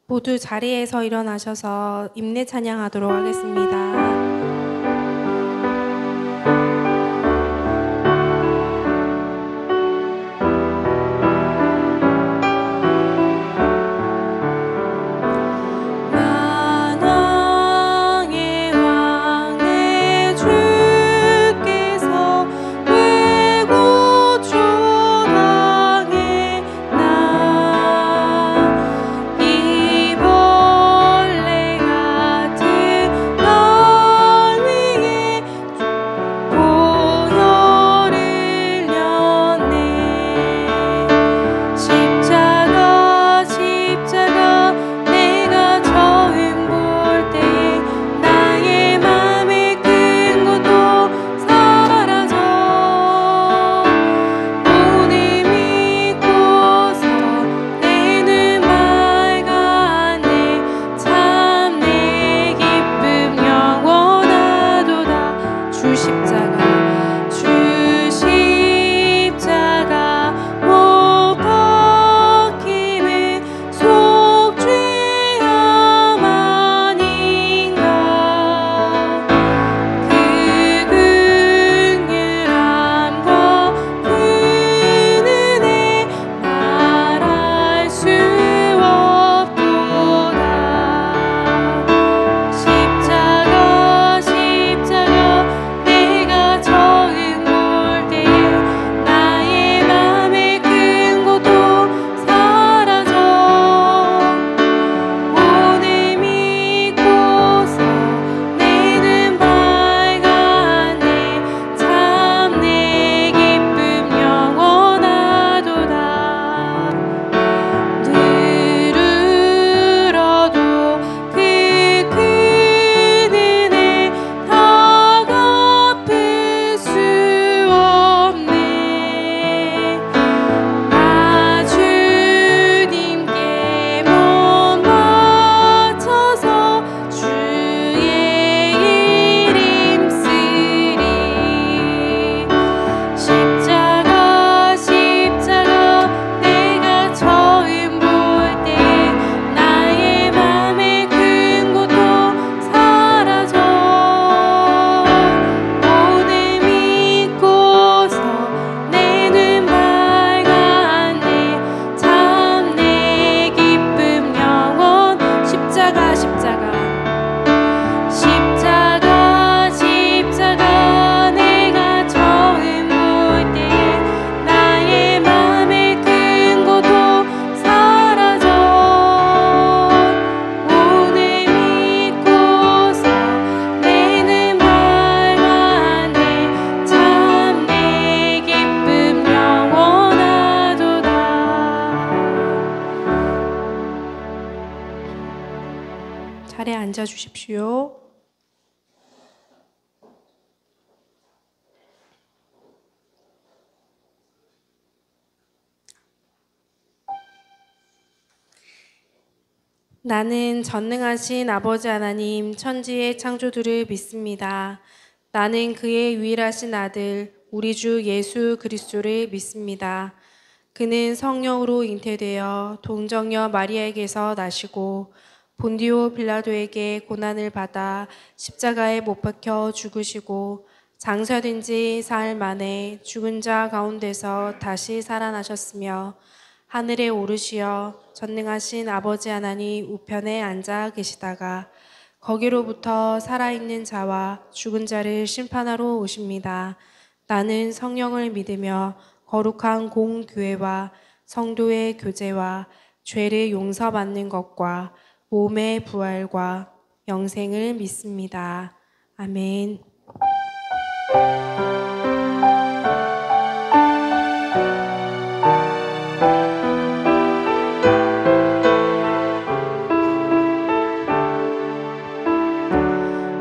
모두 자리에서 일어나셔서 임내 찬양하도록 하겠습니다. 자리에 앉아 주십시오. 나는 전능하신 아버지 하나님 천지의 창조주를 믿습니다. 나는 그의 유일하신 아들 우리 주 예수 그리스도를 믿습니다. 그는 성령으로 잉태되어 동정녀 마리아에게서 나시고 본디오 빌라도에게 고난을 받아 십자가에 못 박혀 죽으시고 장사된 지 사흘 만에 죽은 자 가운데서 다시 살아나셨으며 하늘에 오르시어 전능하신 아버지 하나님 우편에 앉아 계시다가 거기로부터 살아있는 자와 죽은 자를 심판하러 오십니다. 나는 성령을 믿으며 거룩한 공교회와 성도의 교제와 죄를 용서받는 것과 몸의 부활과 영생을 믿습니다. 아멘.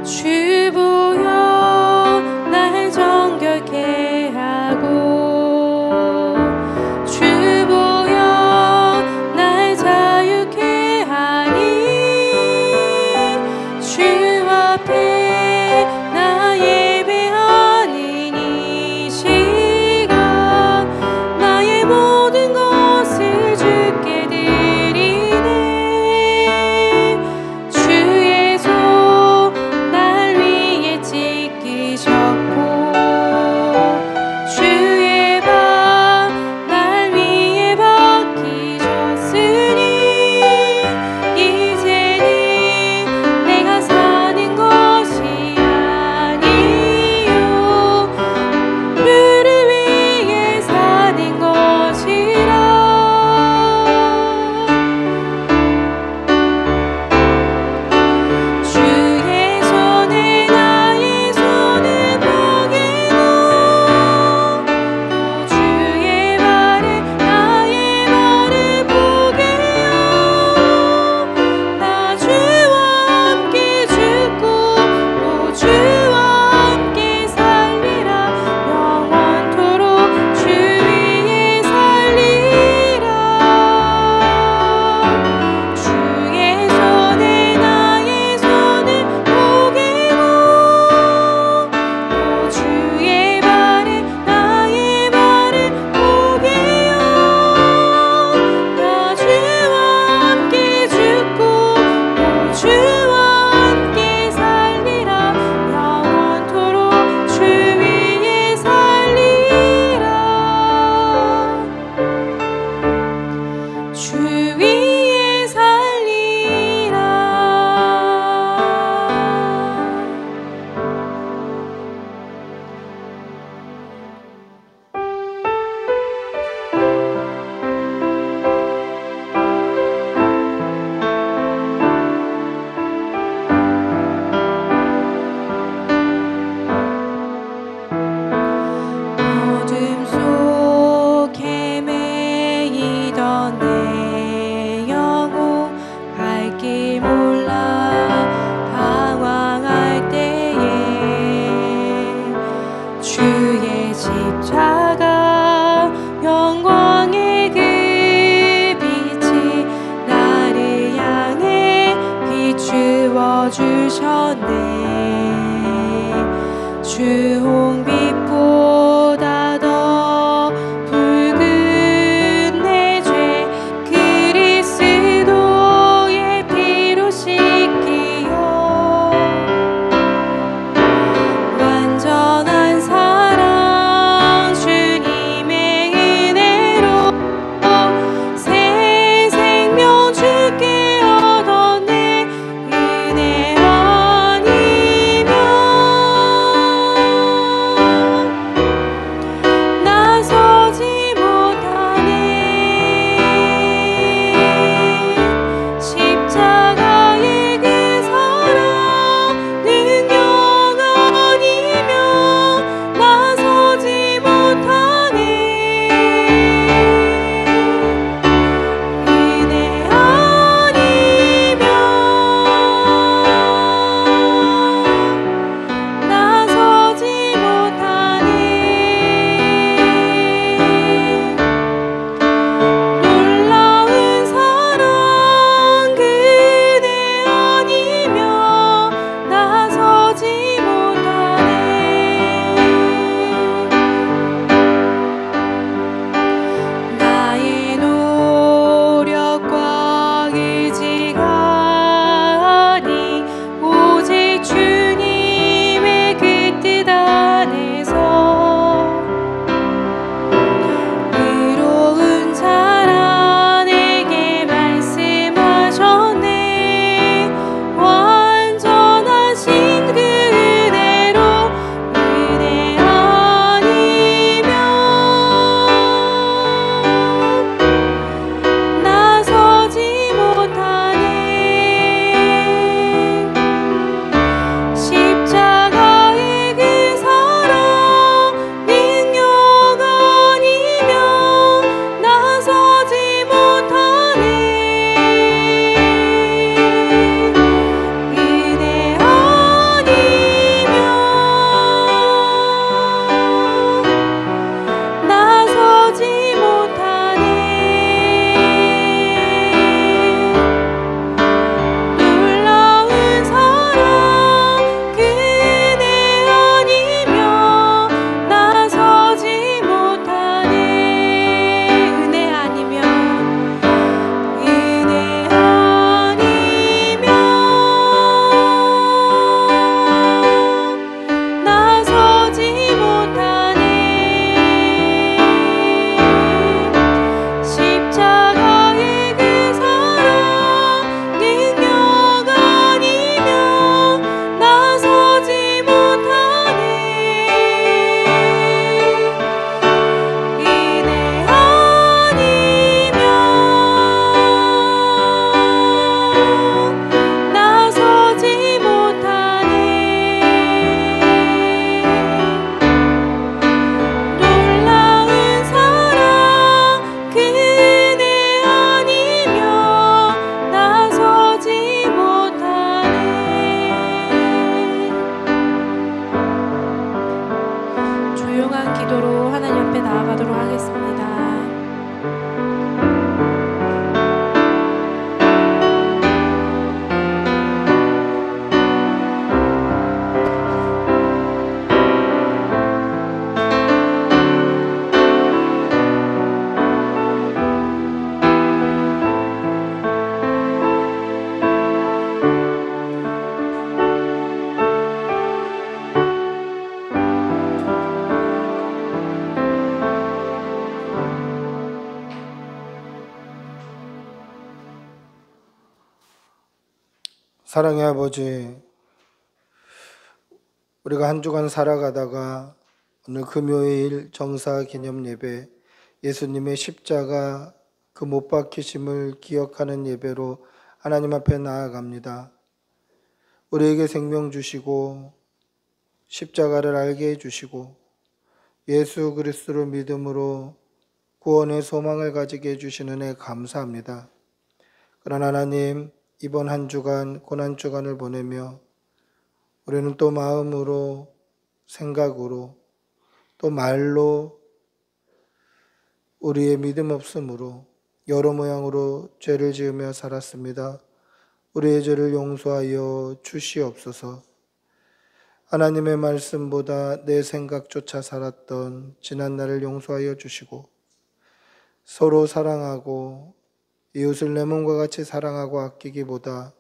주보여 날 정결케 하고 주보여 날 자유케 하니 주 앞에 나 예배하니 십자가 영광의 그 빛이 나를 향해 비추어 주셨네. 주 홍빛보다 더 붉은 내 죄 그리스도의 피로 씻기어 완전한 사랑 주님의 은혜로 새 생명 주께 얻었네. 은혜 아니면 나서지 못하네. 십자가의 그 사랑 능력 아니면 나서지 못하네. 은혜 아니면 나서지 못하네. 놀라운 사랑 그대 아니면 나서지 못하네. 나의 노력과 의지가 아니 오직 주님의 그 뜻 안에서 의로운 자라 내게 말씀하셨네. 완전하신 그 은혜로 은혜 아니면 나서지 못하네. 십자가의 그 사랑 능력 아니면 나서지 못하네. 은혜 아니면 나서지 못하네. 놀라운 사랑 그대 아니면 나서지 못하네. 은혜 아니면 나서지 못하네. 십자가의 그 사랑 능력 아니면 나서지 못하네. 은혜 아니면 나서지 못하네. 놀라운 사랑 그대 아니면 나서지 못하네. 조용한 기도로 하나님 앞에 나아가도록 하겠습니다. 사랑의 아버지, 우리가 한 주간 살아가다가 오늘 금요일 정사 기념 예배, 예수님의 십자가 그 못 박히심을 기억하는 예배로 하나님 앞에 나아갑니다. 우리에게 생명 주시고 십자가를 알게 해주시고 예수 그리스도를 믿음으로 구원의 소망을 가지게 해주신 은혜 감사합니다. 그러나 하나님, 이번 한 주간 고난주간을 보내며 우리는 또 마음으로 생각으로 또 말로 우리의 믿음 없음으로 여러 모양으로 죄를 지으며 살았습니다. 우리의 죄를 용서하여 주시옵소서. 하나님의 말씀보다 내 생각조차 살았던 지난 날을 용서하여 주시고 서로 사랑하고 이웃을 내 몸과 같이 사랑하고 아끼기보다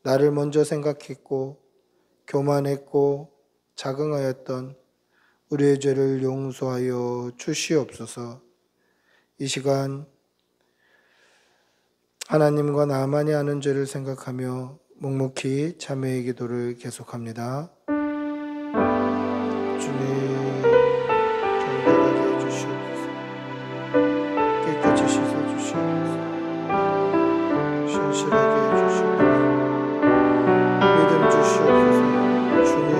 나를 먼저 생각했고 교만했고 자긍하였던 우리의 죄를 용서하여 주시옵소서. 이 시간 하나님과 나만이 아는 죄를 생각하며 묵묵히 참회의 기도를 계속합니다. 주님, 정결하게 해주시옵소서. 깨끗이 씻어주시옵소서. 신실하게 해주시옵소서. 믿음 주시옵소서. 주님,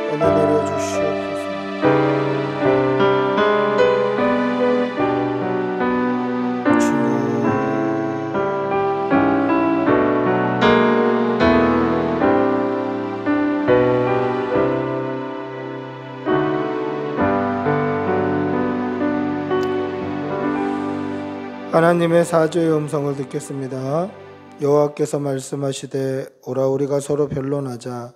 은혜 내려주시옵소서. 하나님의 사죄의 음성을 듣겠습니다. 여호와께서 말씀하시되 오라 우리가 서로 변론하자.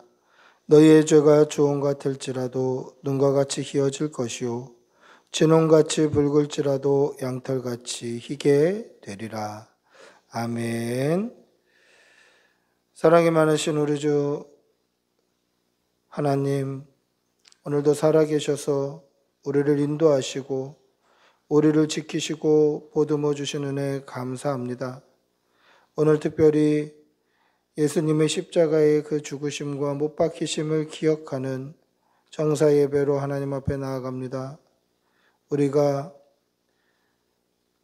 너희의 죄가 주홍 같을지라도 눈과 같이 희어질 것이요 진홍같이 붉을지라도 양털같이 희게 되리라. 아멘. 사랑이 많으신 우리 주 하나님, 오늘도 살아계셔서 우리를 인도하시고 우리를 지키시고 보듬어 주신 은혜 감사합니다. 오늘 특별히 예수님의 십자가의 그 죽으심과 못 박히심을 기억하는 정사 예배로 하나님 앞에 나아갑니다. 우리가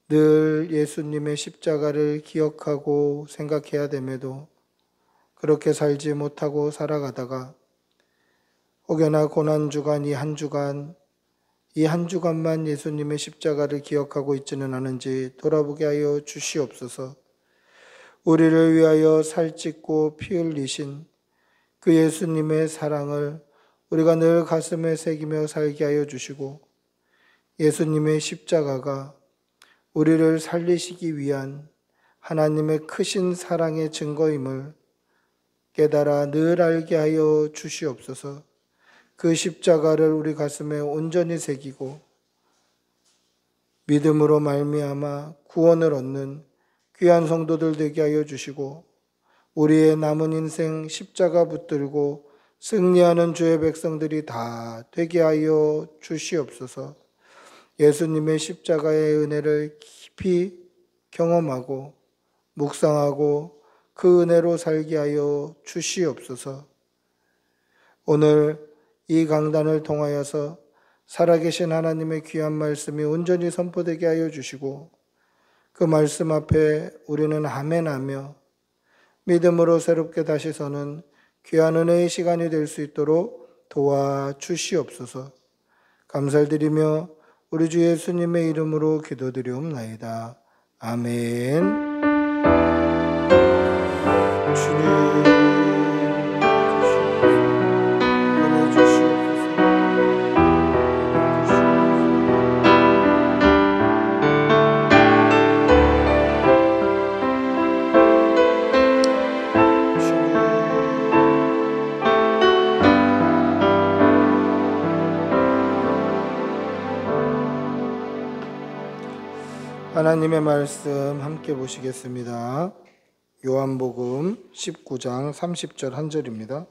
늘 예수님의 십자가를 기억하고 생각해야 됨에도 그렇게 살지 못하고 살아가다가 혹여나 고난주간 이 한 주간만 예수님의 십자가를 기억하고 있지는 않은지 돌아보게 하여 주시옵소서. 우리를 위하여 살찢고 피 흘리신 그 예수님의 사랑을 우리가 늘 가슴에 새기며 살게 하여 주시고 예수님의 십자가가 우리를 살리시기 위한 하나님의 크신 사랑의 증거임을 깨달아 늘 알게 하여 주시옵소서. 그 십자가를 우리 가슴에 온전히 새기고 믿음으로 말미암아 구원을 얻는 귀한 성도들 되게 하여 주시고 우리의 남은 인생 십자가 붙들고 승리하는 주의 백성들이 다 되게 하여 주시옵소서. 예수님의 십자가의 은혜를 깊이 경험하고 묵상하고 그 은혜로 살게 하여 주시옵소서. 오늘 이 강단을 통하여서 살아계신 하나님의 귀한 말씀이 온전히 선포되게 하여 주시고 그 말씀 앞에 우리는 아멘하며 믿음으로 새롭게 다시 서는 귀한 은혜의 시간이 될 수 있도록 도와주시옵소서. 감사를 드리며 우리 주 예수님의 이름으로 기도드리옵나이다. 아멘. 주님 하나님의 말씀 함께 보시겠습니다. 요한복음 19장 30절 한 절입니다.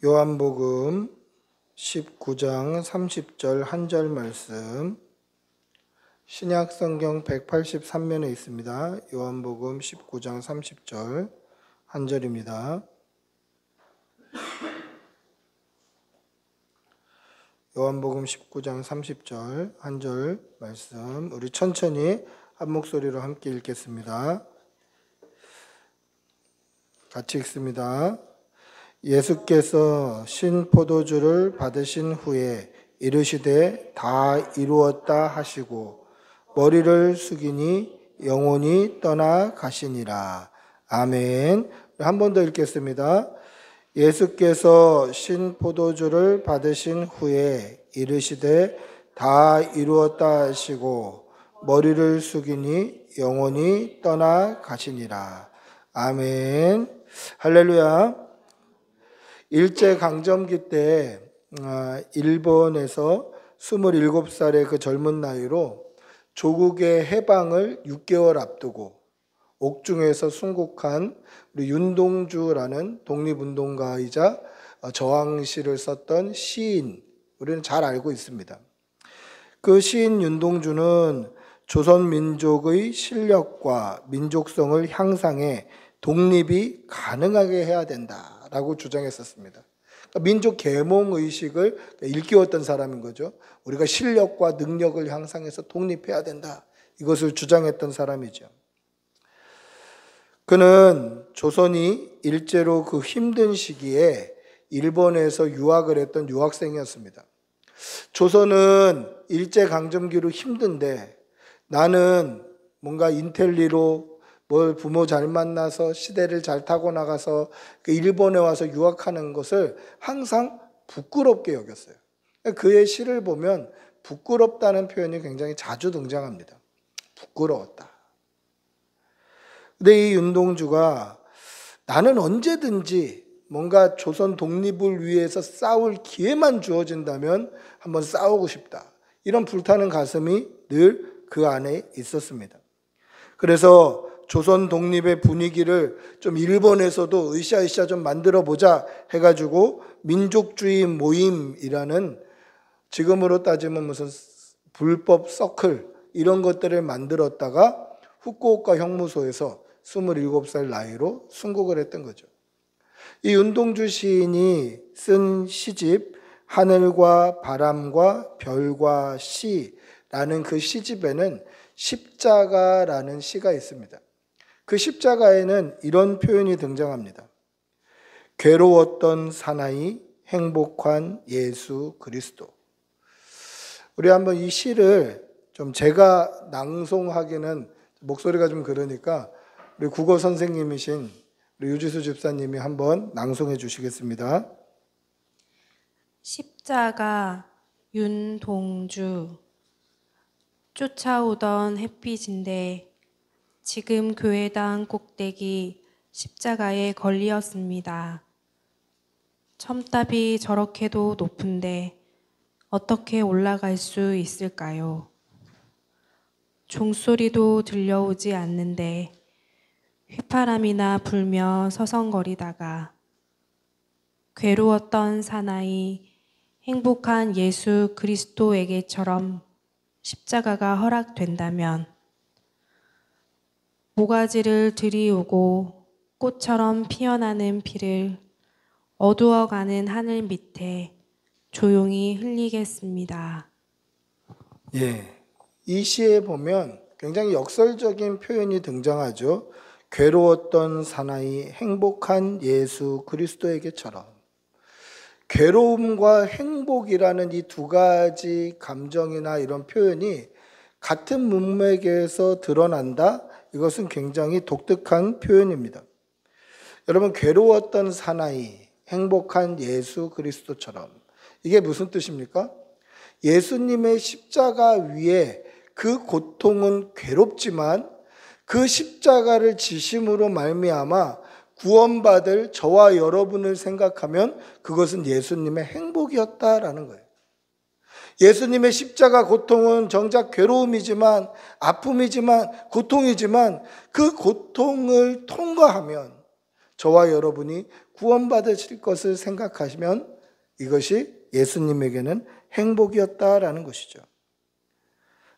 요한복음 19장 30절 한 절 말씀 신약성경 183면에 있습니다. 요한복음 19장 30절 한 절입니다. 요한복음 19장 30절 한 절 말씀 우리 천천히 한 목소리로 함께 읽겠습니다. 같이 읽습니다. 예수께서 신포도주를 받으신 후에 이르시되 다 이루었다 하시고 머리를 숙이니 영혼이 떠나 가시니라. 아멘. 한 번 더 읽겠습니다. 예수께서 신 포도주를 받으신 후에 이르시되 다 이루었다 하시고 머리를 숙이니 영혼이 떠나 가시니라. 아멘. 할렐루야. 일제강점기 때 일본에서 27살의 그 젊은 나이로 조국의 해방을 6개월 앞두고 옥중에서 순국한 우리 윤동주라는 독립운동가이자 저항시를 썼던 시인, 우리는 잘 알고 있습니다. 그 시인 윤동주는 조선 민족의 실력과 민족성을 향상해 독립이 가능하게 해야 된다라고 주장했었습니다. 그러니까 민족 계몽 의식을 일깨웠던 사람인 거죠. 우리가 실력과 능력을 향상해서 독립해야 된다, 이것을 주장했던 사람이죠. 그는 조선이 일제로 그 힘든 시기에 일본에서 유학을 했던 유학생이었습니다. 조선은 일제강점기로 힘든데 나는 뭔가 인텔리로 뭘 부모 잘 만나서 시대를 잘 타고 나가서 그 일본에 와서 유학하는 것을 항상 부끄럽게 여겼어요. 그의 시를 보면 부끄럽다는 표현이 굉장히 자주 등장합니다. 부끄러웠다. 근데 이 윤동주가 나는 언제든지 뭔가 조선 독립을 위해서 싸울 기회만 주어진다면 한번 싸우고 싶다, 이런 불타는 가슴이 늘 그 안에 있었습니다. 그래서 조선 독립의 분위기를 좀 일본에서도 으쌰으쌰 좀 만들어 보자 해가지고 민족주의 모임이라는, 지금으로 따지면 무슨 불법 서클 이런 것들을 만들었다가 후쿠오카 형무소에서 27살 나이로 순국을 했던 거죠. 이 윤동주 시인이 쓴 시집 하늘과 바람과 별과 시라는 그 시집에는 십자가라는 시가 있습니다. 그 십자가에는 이런 표현이 등장합니다. 괴로웠던 사나이, 행복한 예수 그리스도. 우리 한번 이 시를 좀 제가 낭송하기는 목소리가 좀 그러니까 우리 국어 선생님이신 우리 유지수 집사님이 한번 낭송해 주시겠습니다. 십자가 윤동주. 쫓아오던 햇빛인데 지금 교회당 꼭대기 십자가에 걸리었습니다. 첨답이 저렇게도 높은데 어떻게 올라갈 수 있을까요? 종소리도 들려오지 않는데 휘파람이나 불며 서성거리다가 괴로웠던 사나이, 행복한 예수 그리스도에게처럼 십자가가 허락된다면 모가지를 들이우고 꽃처럼 피어나는 피를 어두워가는 하늘 밑에 조용히 흘리겠습니다. 예, 이 시에 보면 굉장히 역설적인 표현이 등장하죠. 괴로웠던 사나이, 행복한 예수 그리스도에게처럼. 괴로움과 행복이라는 이 두 가지 감정이나 이런 표현이 같은 문맥에서 드러난다? 이것은 굉장히 독특한 표현입니다. 여러분, 괴로웠던 사나이, 행복한 예수 그리스도처럼, 이게 무슨 뜻입니까? 예수님의 십자가 위에 그 고통은 괴롭지만 그 십자가를 지심으로 말미암아 구원받을 저와 여러분을 생각하면 그것은 예수님의 행복이었다라는 거예요. 예수님의 십자가 고통은 정작 괴로움이지만, 아픔이지만, 고통이지만 그 고통을 통과하면 저와 여러분이 구원받으실 것을 생각하시면 이것이 예수님에게는 행복이었다라는 것이죠.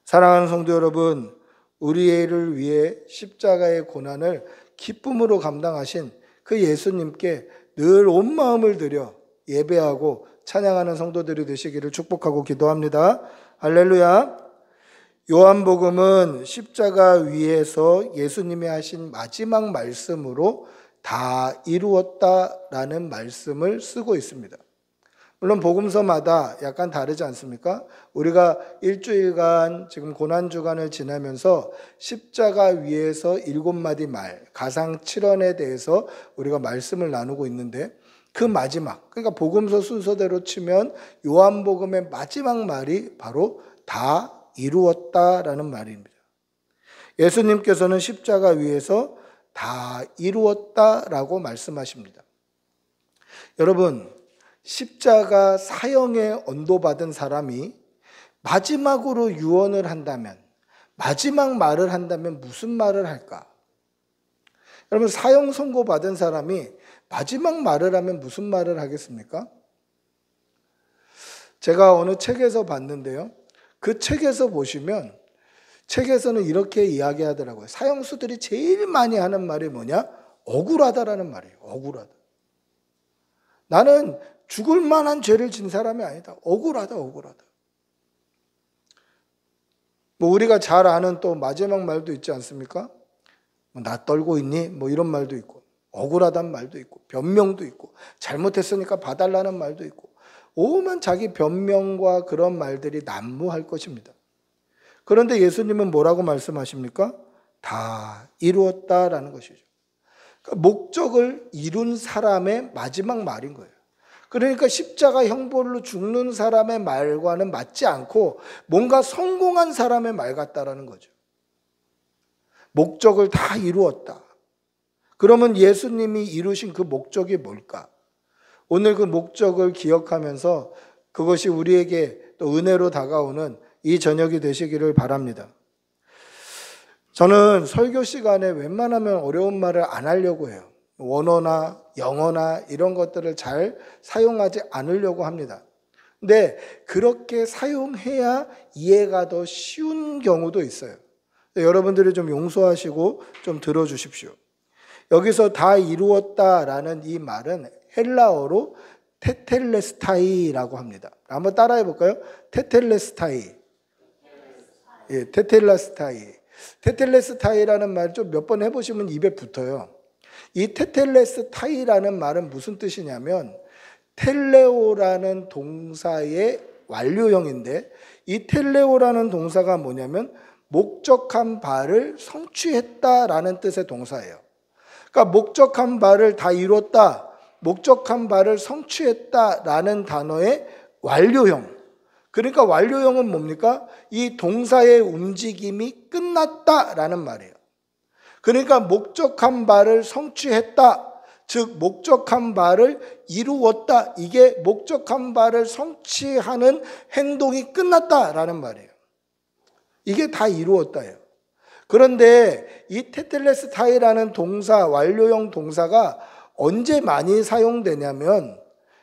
사랑하는 성도 여러분, 우리를 위해 십자가의 고난을 기쁨으로 감당하신 그 예수님께 늘 온 마음을 들여 예배하고 찬양하는 성도들이 되시기를 축복하고 기도합니다. 할렐루야. 요한복음은 십자가 위에서 예수님이 하신 마지막 말씀으로 다 이루었다라는 말씀을 쓰고 있습니다. 물론 복음서마다 약간 다르지 않습니까? 우리가 일주일간 지금 고난주간을 지나면서 십자가 위에서 7마디 말, 가상 7원에 대해서 우리가 말씀을 나누고 있는데 그 마지막, 그러니까 복음서 순서대로 치면 요한복음의 마지막 말이 바로 다 이루었다라는 말입니다. 예수님께서는 십자가 위에서 다 이루었다라고 말씀하십니다. 여러분, 십자가 사형에 언도받은 사람이 마지막으로 유언을 한다면, 마지막 말을 한다면 무슨 말을 할까? 여러분, 사형 선고받은 사람이 마지막 말을 하면 무슨 말을 하겠습니까? 제가 어느 책에서 봤는데요. 그 책에서 보시면 책에서는 이렇게 이야기하더라고요. 사형수들이 제일 많이 하는 말이 뭐냐? 억울하다라는 말이에요. 억울하다. 나는 죽을 만한 죄를 진 사람이 아니다. 억울하다, 억울하다. 뭐 우리가 잘 아는 또 마지막 말도 있지 않습니까? 나 떨고 있니? 뭐 이런 말도 있고, 억울하다는 말도 있고, 변명도 있고, 잘못했으니까 봐달라는 말도 있고, 오만 자기 변명과 그런 말들이 난무할 것입니다. 그런데 예수님은 뭐라고 말씀하십니까? 다 이루었다라는 것이죠. 그러니까 목적을 이룬 사람의 마지막 말인 거예요. 그러니까 십자가 형벌로 죽는 사람의 말과는 맞지 않고 뭔가 성공한 사람의 말 같다라는 거죠. 목적을 다 이루었다. 그러면 예수님이 이루신 그 목적이 뭘까? 오늘 그 목적을 기억하면서 그것이 우리에게 또 은혜로 다가오는 이 저녁이 되시기를 바랍니다. 저는 설교 시간에 웬만하면 어려운 말을 안 하려고 해요. 원어나 영어나 이런 것들을 잘 사용하지 않으려고 합니다. 근데 그렇게 사용해야 이해가 더 쉬운 경우도 있어요. 여러분들이 좀 용서하시고 좀 들어주십시오. 여기서 다 이루었다라는 이 말은 헬라어로 테텔레스타이라고 합니다. 한번 따라해 볼까요? 테텔레스타이. 예, 테텔레스타이. 테텔레스타이라는 말 좀 몇 번 해보시면 입에 붙어요. 이 테텔레스타이라는 말은 무슨 뜻이냐면 텔레오라는 동사의 완료형인데 이 텔레오라는 동사가 뭐냐면 목적한 바를 성취했다라는 뜻의 동사예요. 그러니까 목적한 바를 다 이뤘다, 목적한 바를 성취했다라는 단어의 완료형. 그러니까 완료형은 뭡니까? 이 동사의 움직임이 끝났다라는 말이에요. 그러니까 목적한 바를 성취했다, 즉 목적한 바를 이루었다, 이게 목적한 바를 성취하는 행동이 끝났다라는 말이에요. 이게 다 이루었다예요. 그런데 이 테텔레스타이라는 동사, 완료형 동사가 언제 많이 사용되냐면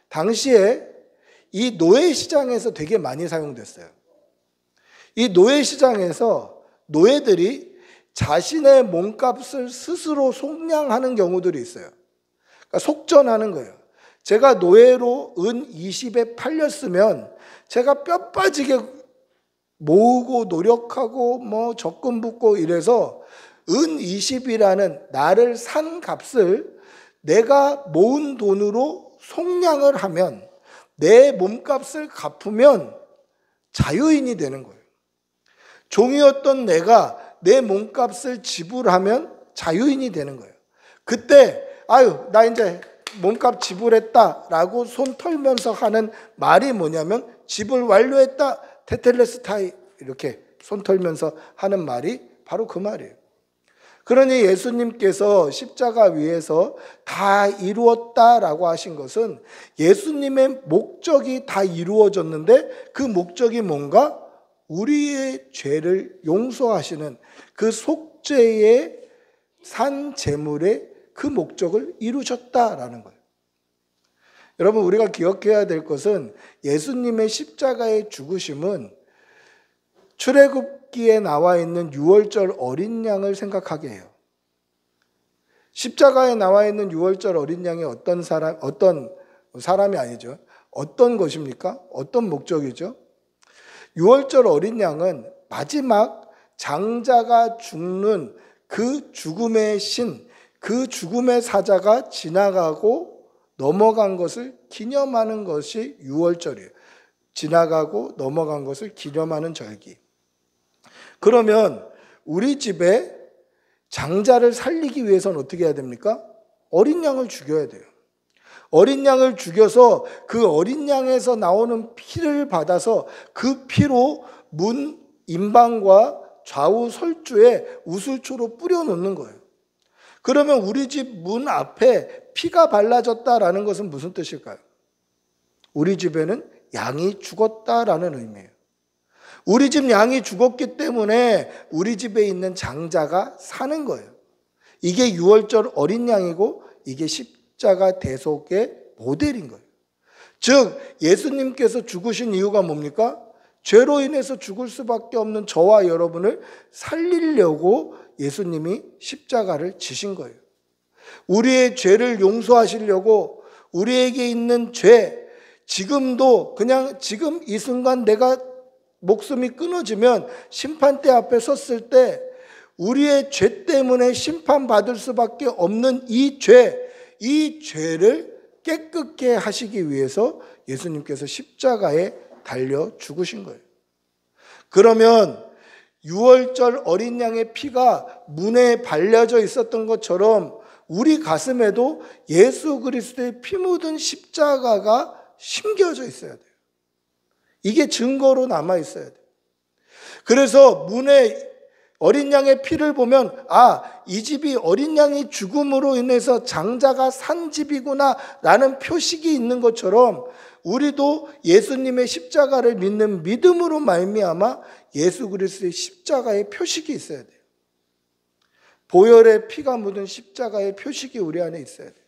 당시에 이 노예시장에서 되게 많이 사용됐어요. 이 노예시장에서 노예들이 자신의 몸값을 스스로 속량하는 경우들이 있어요. 그러니까 속전하는 거예요. 제가 노예로 은 20에 팔렸으면 제가 뼈 빠지게 모으고 노력하고 뭐 적금 붓고 이래서 은 20이라는 나를 산 값을 내가 모은 돈으로 속량을 하면 내 몸값을 갚으면 자유인이 되는 거예요. 종이었던 내가 내 몸값을 지불하면 자유인이 되는 거예요. 그때 나 이제 몸값 지불했다라고 손 털면서 하는 말이 뭐냐면 지불 완료했다, 테텔레스타이, 이렇게 손 털면서 하는 말이 바로 그 말이에요. 그러니 예수님께서 십자가 위에서 다 이루었다라고 하신 것은 예수님의 목적이 다 이루어졌는데 그 목적이 뭔가? 우리의 죄를 용서하시는 그 속죄의 산 제물의 그 목적을 이루셨다라는 거예요. 여러분, 우리가 기억해야 될 것은 예수님의 십자가의 죽으심은 출애굽기에 나와 있는 유월절 어린 양을 생각하게 해요. 십자가에 나와 있는 유월절 어린 양이 어떤 사람이 아니죠. 어떤 것입니까? 어떤 목적이죠? 유월절 어린 양은 마지막 장자가 죽는 그 죽음의 신, 그 죽음의 사자가 지나가고 넘어간 것을 기념하는 것이 유월절이에요. 지나가고 넘어간 것을 기념하는 절기. 그러면 우리 집에 장자를 살리기 위해서는 어떻게 해야 됩니까? 어린 양을 죽여야 돼요. 어린 양을 죽여서 그 어린 양에서 나오는 피를 받아서 그 피로 문 임방과 좌우 설주에 우슬초로 뿌려놓는 거예요. 그러면 우리 집 문 앞에 피가 발라졌다라는 것은 무슨 뜻일까요? 우리 집에는 양이 죽었다라는 의미예요. 우리 집 양이 죽었기 때문에 우리 집에 있는 장자가 사는 거예요. 이게 유월절 어린 양이고 이게 십자가 대속의 모델인 거예요. 즉 예수님께서 죽으신 이유가 뭡니까? 죄로 인해서 죽을 수밖에 없는 저와 여러분을 살리려고 예수님이 십자가를 지신 거예요. 우리의 죄를 용서하시려고 우리에게 있는 죄, 지금도 그냥 지금 이 순간 내가 목숨이 끊어지면 심판대 앞에 섰을 때 우리의 죄 때문에 심판받을 수밖에 없는 이 죄를 깨끗게 하시기 위해서 예수님께서 십자가에 달려 죽으신 거예요. 그러면 유월절 어린 양의 피가 문에 발려져 있었던 것처럼 우리 가슴에도 예수 그리스도의 피 묻은 십자가가 심겨져 있어야 돼요. 이게 증거로 남아 있어야 돼요. 그래서 문에 어린 양의 피를 보면 이 집이 어린 양이 죽음으로 인해서 장자가 산 집이구나 라는 표식이 있는 것처럼 우리도 예수님의 십자가를 믿는 믿음으로 말미암아 예수 그리스도의 십자가의 표식이 있어야 돼요. 보혈의 피가 묻은 십자가의 표식이 우리 안에 있어야 돼요.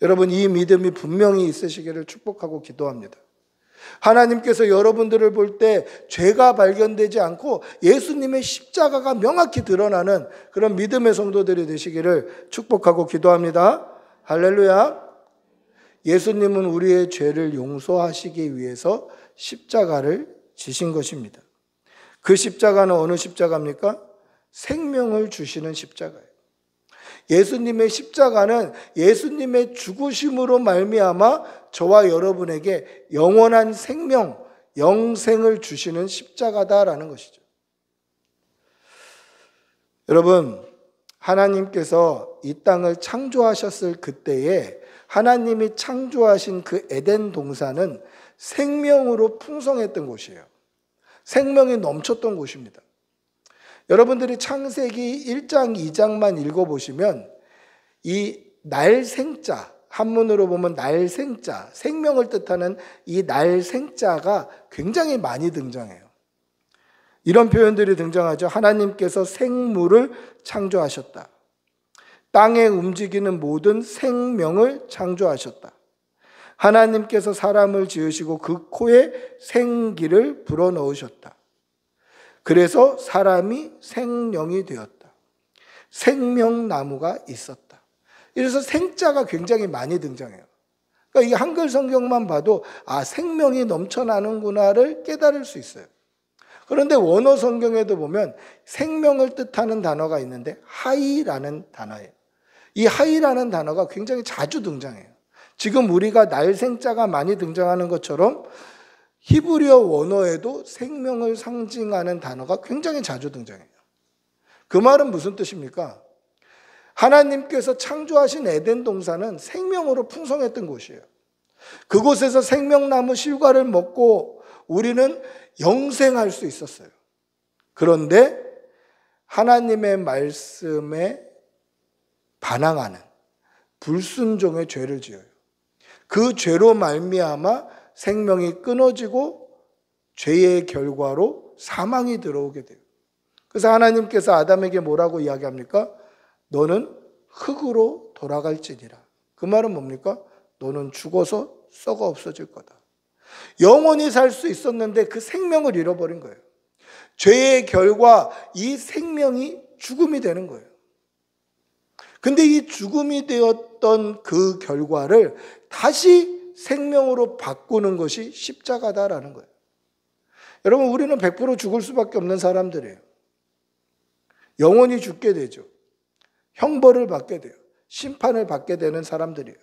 여러분 이 믿음이 분명히 있으시기를 축복하고 기도합니다. 하나님께서 여러분들을 볼 때 죄가 발견되지 않고 예수님의 십자가가 명확히 드러나는 그런 믿음의 성도들이 되시기를 축복하고 기도합니다. 할렐루야. 예수님은 우리의 죄를 용서하시기 위해서 십자가를 지신 것입니다. 그 십자가는 어느 십자가입니까? 생명을 주시는 십자가예요. 예수님의 십자가는 예수님의 죽으심으로 말미암아 저와 여러분에게 영원한 생명, 영생을 주시는 십자가다라는 것이죠. 여러분, 하나님께서 이 땅을 창조하셨을 그때에 하나님이 창조하신 그 에덴 동산은 생명으로 풍성했던 곳이에요. 생명이 넘쳤던 곳입니다. 여러분들이 창세기 1장, 2장만 읽어보시면 이 날생자, 한문으로 보면 날생자, 생명을 뜻하는 이 날생자가 굉장히 많이 등장해요. 이런 표현들이 등장하죠. 하나님께서 생물을 창조하셨다. 땅에 움직이는 모든 생명을 창조하셨다. 하나님께서 사람을 지으시고 그 코에 생기를 불어넣으셨다. 그래서 사람이 생명이 되었다. 생명나무가 있었다. 이래서 생자가 굉장히 많이 등장해요. 그러니까 이 한글 성경만 봐도 생명이 넘쳐나는구나를 깨달을 수 있어요. 그런데 원어 성경에도 보면 생명을 뜻하는 단어가 있는데 하이라는 단어예요. 이 하이라는 단어가 굉장히 자주 등장해요. 지금 우리가 날생자가 많이 등장하는 것처럼 히브리어 원어에도 생명을 상징하는 단어가 굉장히 자주 등장해요. 그 말은 무슨 뜻입니까? 하나님께서 창조하신 에덴 동산은 생명으로 풍성했던 곳이에요. 그곳에서 생명나무 실과를 먹고 우리는 영생할 수 있었어요. 그런데 하나님의 말씀에 반항하는 불순종의 죄를 지어요. 그 죄로 말미암아 생명이 끊어지고 죄의 결과로 사망이 들어오게 돼요. 그래서 하나님께서 아담에게 뭐라고 이야기합니까? 너는 흙으로 돌아갈지니라. 그 말은 뭡니까? 너는 죽어서 썩어 없어질 거다. 영원히 살 수 있었는데 그 생명을 잃어버린 거예요. 죄의 결과 이 생명이 죽음이 되는 거예요. 근데 이 죽음이 되었던 그 결과를 다시 생명으로 바꾸는 것이 십자가다라는 거예요. 여러분, 우리는 100% 죽을 수밖에 없는 사람들이에요. 영원히 죽게 되죠. 형벌을 받게 돼요. 심판을 받게 되는 사람들이에요.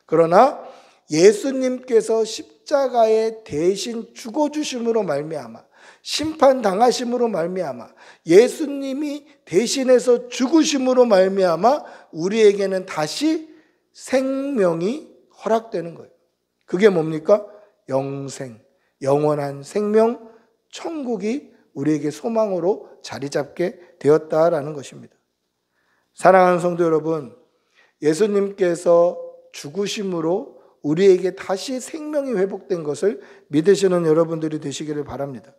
그러나 예수님께서 십자가에 대신 죽어주심으로 말미암아, 심판당하심으로 말미암아, 예수님이 대신해서 죽으심으로 말미암아 우리에게는 다시 생명이 허락되는 거예요. 그게 뭡니까? 영생, 영원한 생명, 천국이 우리에게 소망으로 자리 잡게 되었다라는 것입니다. 사랑하는 성도 여러분, 예수님께서 죽으심으로 우리에게 다시 생명이 회복된 것을 믿으시는 여러분들이 되시기를 바랍니다.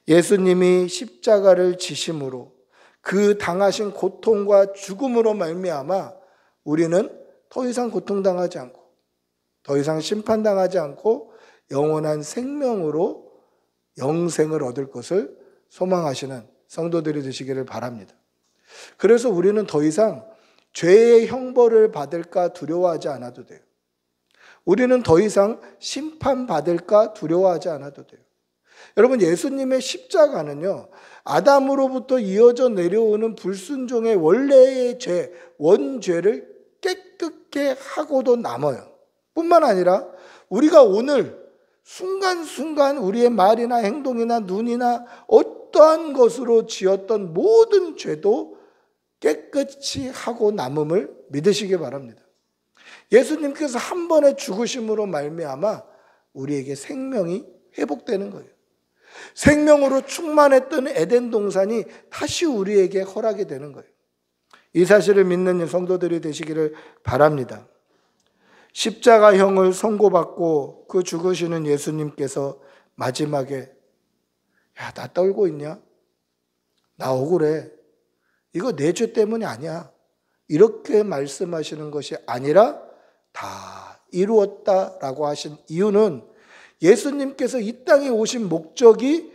예수님이 십자가를 지심으로 그 당하신 고통과 죽음으로 말미암아 우리는 더 이상 고통당하지 않고 더 이상 심판당하지 않고 영원한 생명으로 영생을 얻을 것을 소망하시는 성도들이 되시기를 바랍니다. 그래서 우리는 더 이상 죄의 형벌을 받을까 두려워하지 않아도 돼요. 우리는 더 이상 심판받을까 두려워하지 않아도 돼요. 여러분, 예수님의 십자가는요, 아담으로부터 이어져 내려오는 불순종의 원래의 죄, 원죄를 깨끗게 하고도 남아요. 뿐만 아니라 우리가 오늘 순간순간 우리의 말이나 행동이나 눈이나 어떠한 것으로 지었던 모든 죄도 깨끗이 하고 남음을 믿으시기 바랍니다. 예수님께서 한 번의 죽으심으로 말미암아 우리에게 생명이 회복되는 거예요. 생명으로 충만했던 에덴 동산이 다시 우리에게 허락이 되는 거예요. 이 사실을 믿는 성도들이 되시기를 바랍니다. 십자가형을 선고받고 그 죽으시는 예수님께서 마지막에 야, 나 떨고 있냐? 나 억울해. 이거 내 죄 때문이 아니야. 이렇게 말씀하시는 것이 아니라 다 이루었다라고 하신 이유는 예수님께서 이 땅에 오신 목적이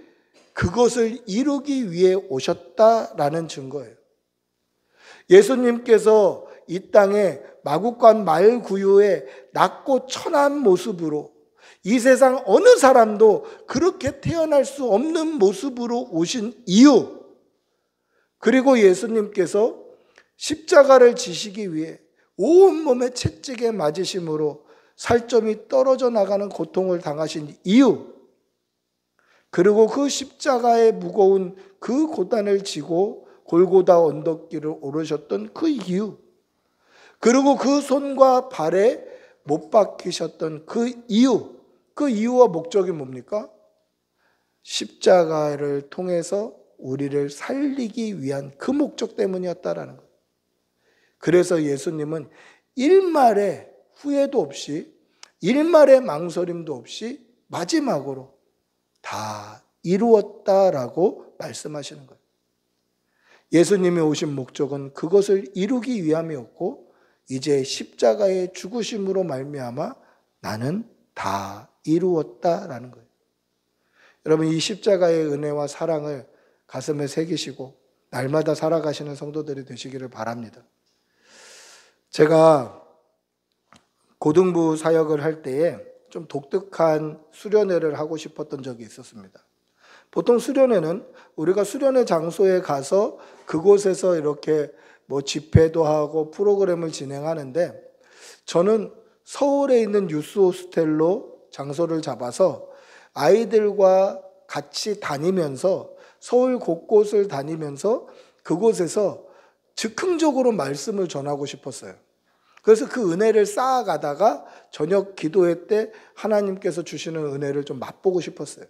그것을 이루기 위해 오셨다라는 증거예요. 예수님께서 이 땅에 마국간 말구유의 낮고 천한 모습으로 이 세상 어느 사람도 그렇게 태어날 수 없는 모습으로 오신 이유, 그리고 예수님께서 십자가를 지시기 위해 온몸에 채찍에 맞으심으로 살점이 떨어져 나가는 고통을 당하신 이유, 그리고 그 십자가의 무거운 그 고단을 지고 골고다 언덕길을 오르셨던 그 이유, 그리고 그 손과 발에 못 박히셨던 그 이유, 그 이유와 목적이 뭡니까? 십자가를 통해서 우리를 살리기 위한 그 목적 때문이었다라는 거예요. 그래서 예수님은 일말의 후회도 없이, 일말의 망설임도 없이 마지막으로 다 이루었다라고 말씀하시는 거예요. 예수님이 오신 목적은 그것을 이루기 위함이었고, 이제 십자가의 죽으심으로 말미암아 나는 다 이루었다라는 거예요. 여러분, 이 십자가의 은혜와 사랑을 가슴에 새기시고 날마다 살아가시는 성도들이 되시기를 바랍니다. 제가 고등부 사역을 할 때에 좀 독특한 수련회를 하고 싶었던 적이 있었습니다. 보통 수련회는 우리가 수련회 장소에 가서 그곳에서 이렇게 뭐 집회도 하고 프로그램을 진행하는데, 저는 서울에 있는 유스 호스텔로 장소를 잡아서 아이들과 같이 다니면서 서울 곳곳을 다니면서 그곳에서 즉흥적으로 말씀을 전하고 싶었어요. 그래서 그 은혜를 쌓아가다가 저녁 기도회 때 하나님께서 주시는 은혜를 좀 맛보고 싶었어요.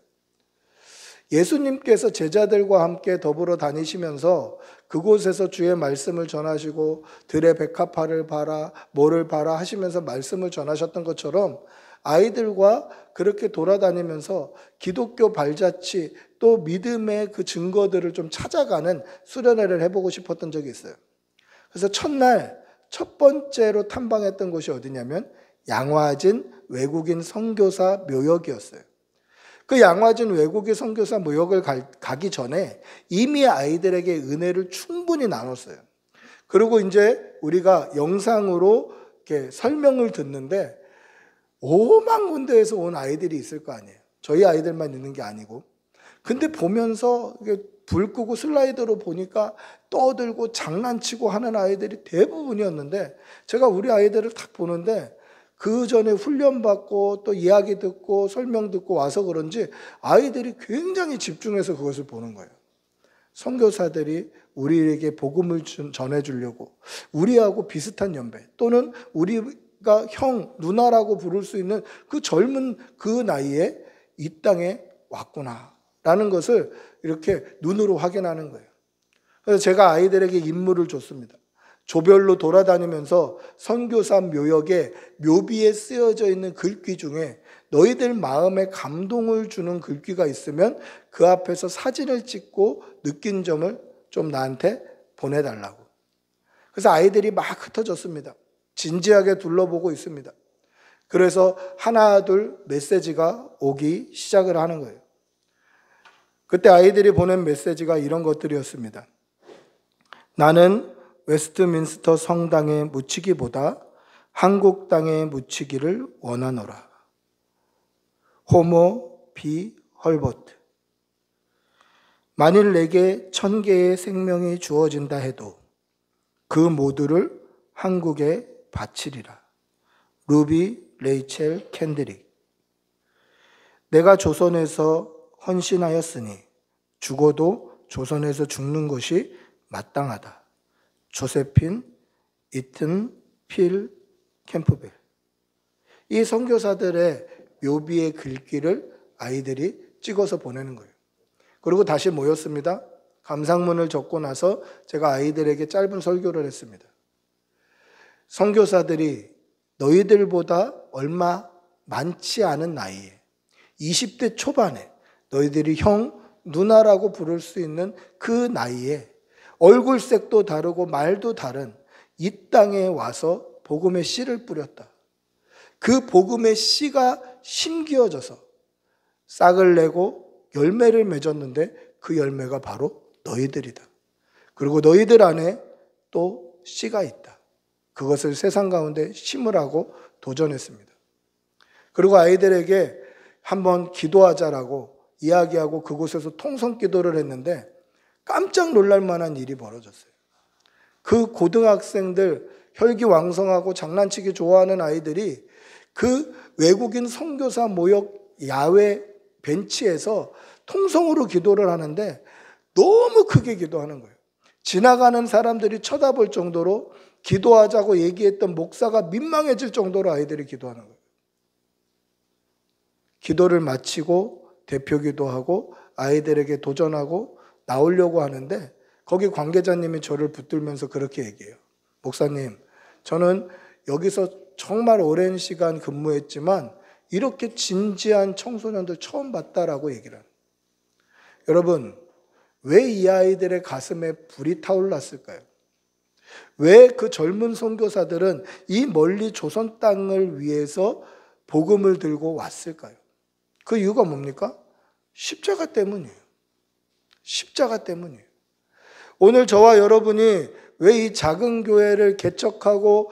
예수님께서 제자들과 함께 더불어 다니시면서 그곳에서 주의 말씀을 전하시고 들의 백합화를 봐라, 뭐를 봐라 하시면서 말씀을 전하셨던 것처럼 아이들과 그렇게 돌아다니면서 기독교 발자취 또 믿음의 그 증거들을 좀 찾아가는 수련회를 해보고 싶었던 적이 있어요. 그래서 첫날 첫 번째로 탐방했던 곳이 어디냐면 양화진 외국인 선교사 묘역이었어요. 그 양화진 외국인 선교사 묘역을 가기 전에 이미 아이들에게 은혜를 충분히 나눴어요. 그리고 이제 우리가 영상으로 이렇게 설명을 듣는데 5만 군데에서 온 아이들이 있을 거 아니에요. 저희 아이들만 있는 게 아니고. 근데 보면서 불 끄고 슬라이드로 보니까 떠들고 장난치고 하는 아이들이 대부분이었는데, 제가 우리 아이들을 딱 보는데 그 전에 훈련받고 또 이야기 듣고 설명 듣고 와서 그런지 아이들이 굉장히 집중해서 그것을 보는 거예요. 선교사들이 우리에게 복음을 전해주려고 우리하고 비슷한 연배 또는 우리가 형, 누나라고 부를 수 있는 그 젊은 그 나이에 이 땅에 왔구나라는 것을 이렇게 눈으로 확인하는 거예요. 그래서 제가 아이들에게 임무를 줬습니다. 조별로 돌아다니면서 선교사 묘역에 묘비에 쓰여져 있는 글귀 중에 너희들 마음에 감동을 주는 글귀가 있으면 그 앞에서 사진을 찍고 느낀 점을 좀 나한테 보내달라고. 그래서 아이들이 막 흩어졌습니다. 진지하게 둘러보고 있습니다. 그래서 하나 둘 메시지가 오기 시작을 하는 거예요. 그때 아이들이 보낸 메시지가 이런 것들이었습니다. 나는 웨스트민스터 성당에 묻히기보다 한국 땅에 묻히기를 원하노라. 호모 비 헐버트. 만일 내게 1000개의 생명이 주어진다 해도 그 모두를 한국에 바치리라. 루비 레이첼 캔드릭. 내가 조선에서 헌신하였으니 죽어도 조선에서 죽는 것이 마땅하다. 조세핀 이튼 필 캠프벨. 이 선교사들의 묘비의 글귀를 아이들이 찍어서 보내는 거예요. 그리고 다시 모였습니다. 감상문을 적고 나서 제가 아이들에게 짧은 설교를 했습니다. 선교사들이 너희들보다 얼마 많지 않은 나이에 20대 초반에 너희들이 형, 누나라고 부를 수 있는 그 나이에 얼굴색도 다르고 말도 다른 이 땅에 와서 복음의 씨를 뿌렸다. 그 복음의 씨가 심기어져서 싹을 내고 열매를 맺었는데 그 열매가 바로 너희들이다. 그리고 너희들 안에 또 씨가 있다. 그것을 세상 가운데 심으라고 도전했습니다. 그리고 아이들에게 한번 기도하자라고 이야기하고 그곳에서 통성 기도를 했는데 깜짝 놀랄 만한 일이 벌어졌어요. 그 고등학생들, 혈기왕성하고 장난치기 좋아하는 아이들이 그 외국인 선교사 모역 야외 벤치에서 통성으로 기도를 하는데 너무 크게 기도하는 거예요. 지나가는 사람들이 쳐다볼 정도로 기도하자고 얘기했던 목사가 민망해질 정도로 아이들이 기도하는 거예요. 기도를 마치고 대표 기도하고 아이들에게 도전하고 나오려고 하는데 거기 관계자님이 저를 붙들면서 그렇게 얘기해요. 목사님, 저는 여기서 정말 오랜 시간 근무했지만 이렇게 진지한 청소년들 처음 봤다라고 얘기를 해요. 여러분, 왜 이 아이들의 가슴에 불이 타올랐을까요? 왜 그 젊은 선교사들은 이 멀리 조선 땅을 위해서 복음을 들고 왔을까요? 그 이유가 뭡니까? 십자가 때문이에요. 십자가 때문이에요. 오늘 저와 여러분이 왜 이 작은 교회를 개척하고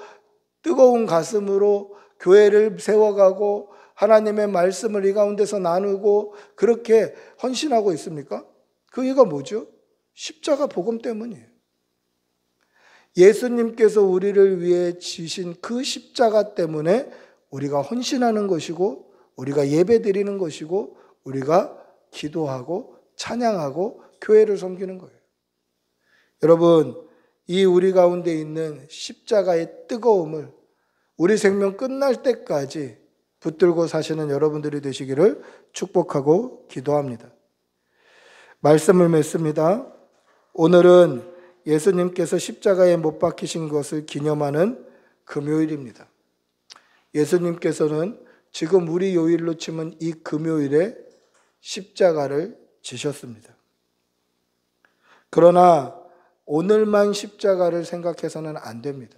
뜨거운 가슴으로 교회를 세워가고 하나님의 말씀을 이 가운데서 나누고 그렇게 헌신하고 있습니까? 그 이유가 뭐죠? 십자가 복음 때문이에요. 예수님께서 우리를 위해 지신 그 십자가 때문에 우리가 헌신하는 것이고 우리가 예배드리는 것이고 우리가 기도하고 찬양하고 교회를 섬기는 거예요. 여러분, 이 우리 가운데 있는 십자가의 뜨거움을 우리 생명 끝날 때까지 붙들고 사시는 여러분들이 되시기를 축복하고 기도합니다. 말씀을 맺습니다. 오늘은 예수님께서 십자가에 못 박히신 것을 기념하는 금요일입니다. 예수님께서는 지금 우리 요일로 치면 이 금요일에 십자가를 지셨습니다. 그러나 오늘만 십자가를 생각해서는 안 됩니다.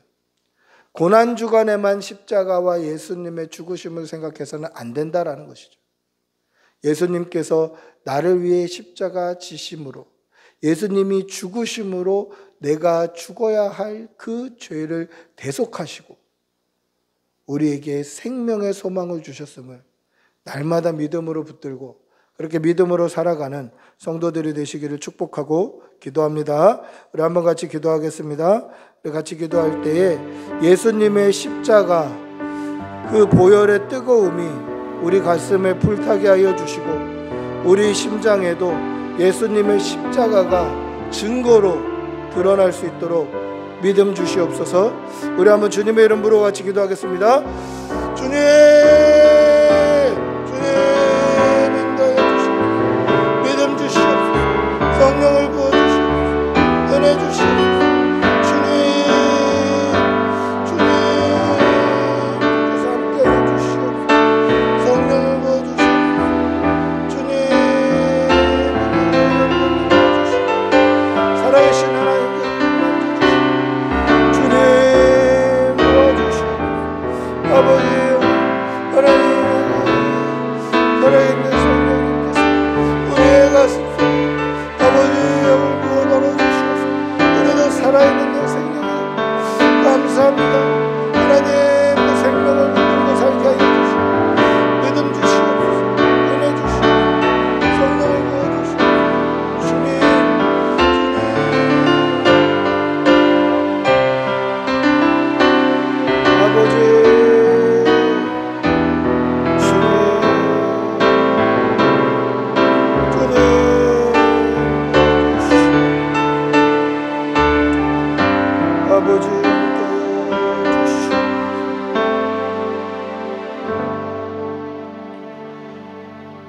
고난주간에만 십자가와 예수님의 죽으심을 생각해서는 안 된다라는 것이죠. 예수님께서 나를 위해 십자가 지심으로 예수님이 죽으심으로 내가 죽어야 할 그 죄를 대속하시고 우리에게 생명의 소망을 주셨음을 날마다 믿음으로 붙들고 그렇게 믿음으로 살아가는 성도들이 되시기를 축복하고 기도합니다. 우리 한번 같이 기도하겠습니다. 우리 같이 기도할 때에 예수님의 십자가 그 보혈의 뜨거움이 우리 가슴에 불타게 하여 주시고 우리 심장에도 예수님의 십자가가 증거로 드러날 수 있도록 믿음 주시옵소서. 우리 한번 주님의 이름으로 같이 기도하겠습니다. 주님, 인도하여 주시옵소서. 믿음 주시옵소서. 성령을 부어주시옵소서. 은혜 주시옵소서.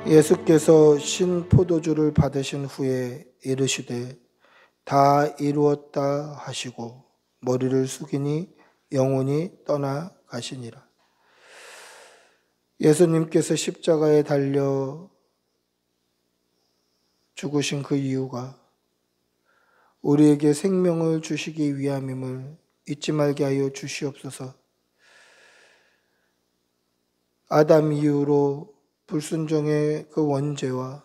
예수께서 신 포도주를 받으신 후에 이르시되 다 이루었다 하시고 머리를 숙이니 영혼이 떠나 가시니라. 예수님께서 십자가에 달려 죽으신 그 이유가 우리에게 생명을 주시기 위함임을 잊지 말게 하여 주시옵소서. 아담 이후로 불순종의 그 원죄와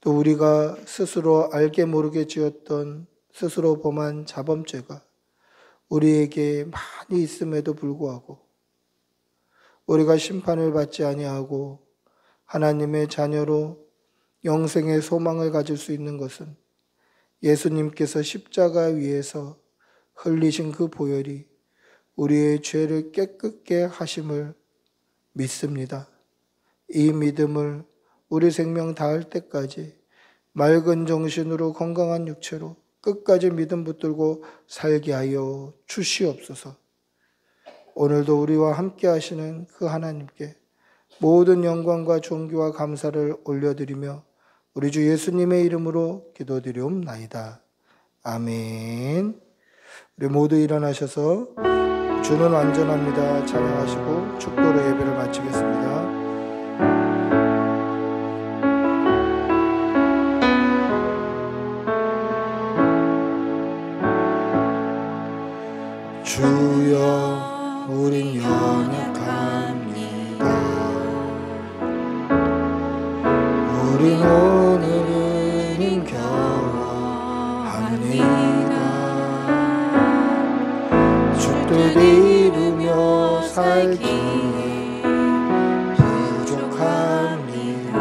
또 우리가 스스로 알게 모르게 지었던 스스로 범한 자범죄가 우리에게 많이 있음에도 불구하고 우리가 심판을 받지 아니하고 하나님의 자녀로 영생의 소망을 가질 수 있는 것은 예수님께서 십자가 위에서 흘리신 그 보혈이 우리의 죄를 깨끗게 하심을 믿습니다. 이 믿음을 우리 생명 다할 때까지 맑은 정신으로 건강한 육체로 끝까지 믿음 붙들고 살게 하여 주시옵소서. 오늘도 우리와 함께 하시는 그 하나님께 모든 영광과 존귀와 감사를 올려드리며 우리 주 예수님의 이름으로 기도드리옵나이다. 아멘. 우리 모두 일어나셔서 주는 완전합니다 찬양하시고 축도로 예배를 마치겠습니다. 주여 우린 연약합니다. 우린 오늘은 힘겨워합니다. 주 뜻 이루며 살기에 부족합니다.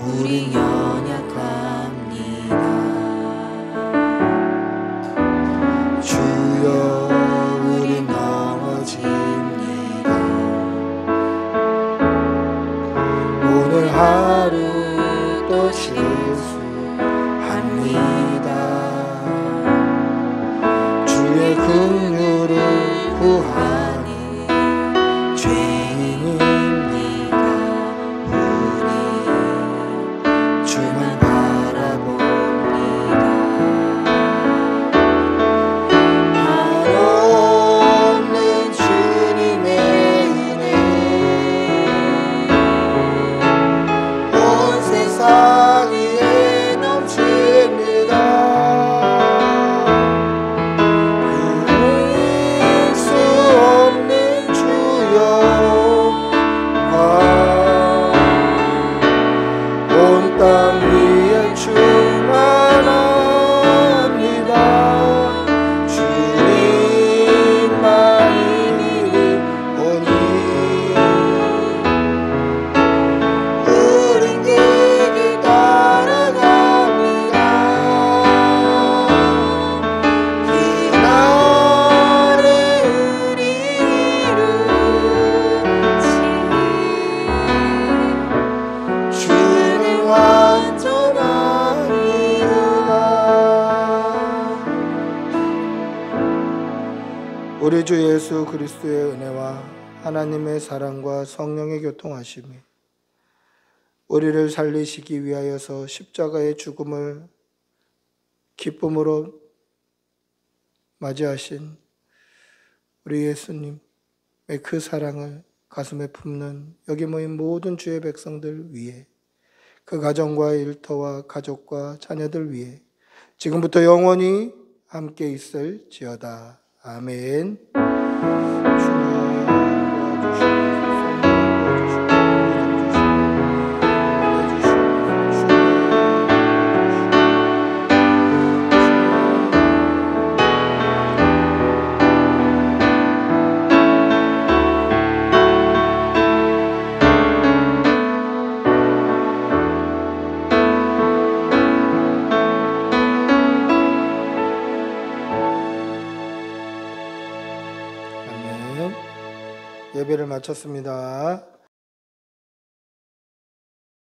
우린 연약합니다. 주여 우리 넘어집니다. 오늘 하루 또 실수합니다. 주의 긍휼을 우리 주 예수 그리스도의 은혜와 하나님의 사랑과 성령의 교통하심이 우리를 살리시기 위하여서 십자가의 죽음을 기쁨으로 맞이하신 우리 예수님의 그 사랑을 가슴에 품는 여기 모인 모든 주의 백성들 위해, 그 가정과 일터와 가족과 자녀들 위해 지금부터 영원히 함께 있을지어다. 아멘. 예배를 마쳤습니다.